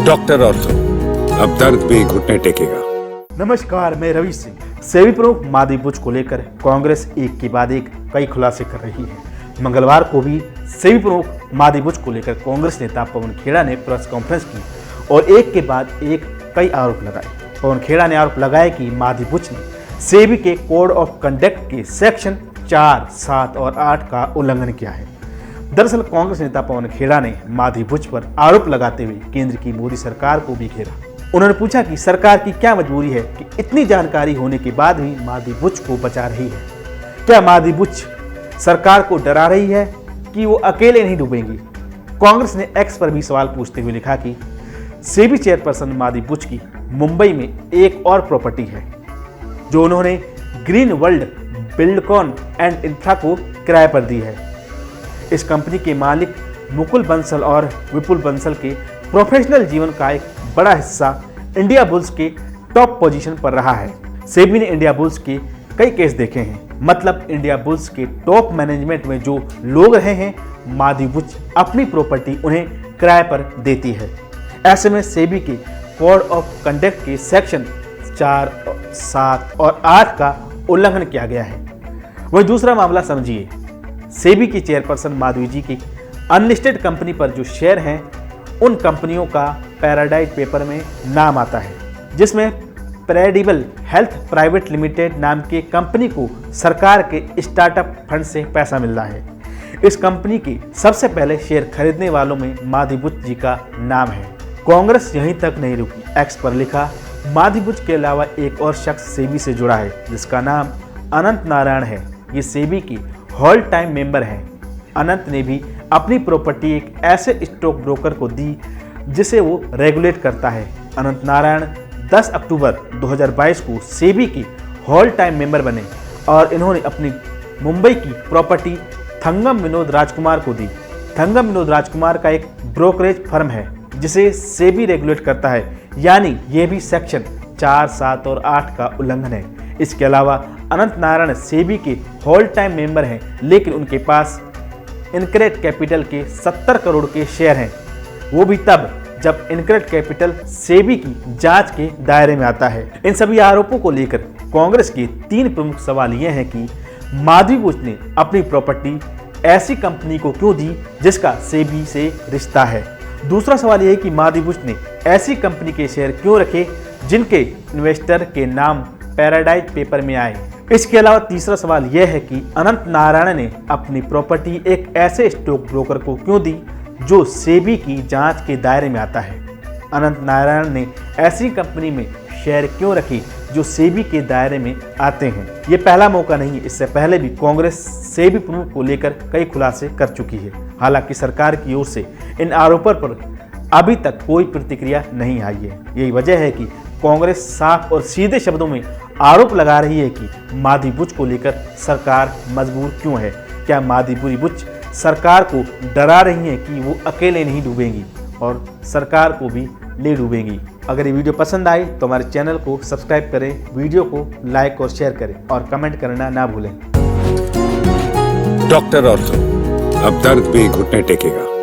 Doctor ortho, अब दर्द भी घुटने टेकेगा। नमस्कार, मैं रवि सिंह। सेबी प्रमुख माधवी बुच को लेकर कांग्रेस एक के बाद एक कई खुलासे कर रही है। मंगलवार को भी सेबी प्रमुख माधवी बुच को लेकर कांग्रेस नेता पवन खेड़ा ने प्रेस कॉन्फ्रेंस की और एक के बाद एक कई आरोप लगाए। पवन खेड़ा ने आरोप लगाया कि माधवी बुच ने सेबी के कोड ऑफ कंडक्ट के सेक्शन 4, 7 और 8 का उल्लंघन किया है। दरअसल कांग्रेस नेता पवन खेड़ा ने माधवी बुच पर आरोप लगाते हुए केंद्र की मोदी सरकार को भी घेरा। उन्होंने पूछा कि सरकार की क्या मजबूरी है कि इतनी जानकारी होने के बाद भी माधवी बुच को बचा रही है। क्या माधवी बुच सरकार को डरा रही है कि वो अकेले नहीं डूबेंगी? कांग्रेस ने एक्स पर भी सवाल पूछते हुए लिखा कि सेबी चेयरपर्सन माधवी बुच की मुंबई में एक और प्रॉपर्टी है जो उन्होंने green world Buildcon and infra को किराए पर दी है। इस कंपनी के मालिक मुकुल बंसल और विपुल बंसल के प्रोफेशनल जीवन का एक बड़ा हिस्सा इंडिया बुल्स के टॉप पोजीशन पर रहा है। सेबी ने इंडिया बुल्स के कई केस देखे हैं, मतलब इंडिया बुल्स के टॉप मैनेजमेंट में जो लोग रहे हैं, माधवी बुच अपनी प्रॉपर्टी उन्हें किराए पर देती है। ऐसे में सेबी के कोड ऑफ कंडक्ट के सेक्शन 4, 7 और 8 का उल्लंघन किया गया है। वही दूसरा मामला समझिए, सेबी की चेयरपर्सन माधवी जी की अनलिस्टेड कंपनी पर जो शेयर हैं, उन कंपनियों का पैराडाइज पेपर में नाम आता है, जिसमें प्रेडिबल हेल्थ प्राइवेट लिमिटेड नाम की कंपनी को सरकार के स्टार्टअप फंड से पैसा मिल रहा है। इस कंपनी के सबसे पहले शेयर खरीदने वालों में माधवी बुच जी का नाम है। कांग्रेस यहीं तक नहीं रुकी, एक्स पर लिखा माधवी बुच के अलावा एक और शख्स सेबी से जुड़ा है जिसका नाम अनंत नारायण है। ये सेबी की होल टाइम मेंबर हैं। अनंत ने भी अपनी प्रॉपर्टी एक ऐसे स्टॉक ब्रोकर को दी जिसे वो रेगुलेट करता है। अनंत नारायण 10 अक्टूबर 2022 को सेबी की होल टाइम मेंबर बने और इन्होंने अपनी मुंबई की प्रॉपर्टी थंगम विनोद राजकुमार को दी। थंगम विनोद राजकुमार का एक ब्रोकरेज फर्म है जिसे सेबी रेगुलेट करता है, यानी ये भी सेक्शन 4, 7 और 8 का उल्लंघन है। इसके अलावा अनंत नारायण सेबी के होल टाइम मेंबर हैं, लेकिन उनके पास इनक्रेड कैपिटल के 70 करोड़ के शेयर हैं, वो भी तब जब इनक्रेड कैपिटल सेबी की जांच के दायरे में आता है। इन सभी आरोपों को लेकर कांग्रेस के 3 प्रमुख सवाल ये हैं कि माधवी बुच ने अपनी प्रॉपर्टी ऐसी कंपनी को क्यों दी जिसका सेबी से रिश्ता है। दूसरा सवाल यह है कि माधवी बुच ने ऐसी कंपनी के शेयर क्यों रखे जिनके इन्वेस्टर के नाम पैराडाइज पेपर में आए। इसके अलावा तीसरा सवाल यह है कि अनंत नारायण ने अपनी प्रॉपर्टी एक ऐसे स्टॉक ब्रोकर को क्यों दी जो सेबी की जांच के दायरे में आता है। अनंत नारायण ने ऐसी कंपनी में शेयर क्यों रखे जो सेबी के दायरे में आते हैं। ये पहला मौका नहीं है, इससे पहले भी कांग्रेस सेबी प्रमुख को लेकर कई खुलासे कर चुकी है। हालांकि सरकार की ओर से इन आरोपों पर अभी तक कोई प्रतिक्रिया नहीं आई है। यही वजह है कि कांग्रेस साफ और सीधे शब्दों में आरोप लगा रही है कि माधवी बुच को लेकर सरकार मजबूर क्यों है। क्या माधवी बुच सरकार को डरा रही है कि वो अकेले नहीं डूबेंगी और सरकार को भी ले डूबेंगी। अगर ये वीडियो पसंद आए तो हमारे चैनल को सब्सक्राइब करें, वीडियो को लाइक और शेयर करें और कमेंट करना ना भूलें। डॉक्टर ऑर्थो, अब दर्द भी घुटने टेकेगा।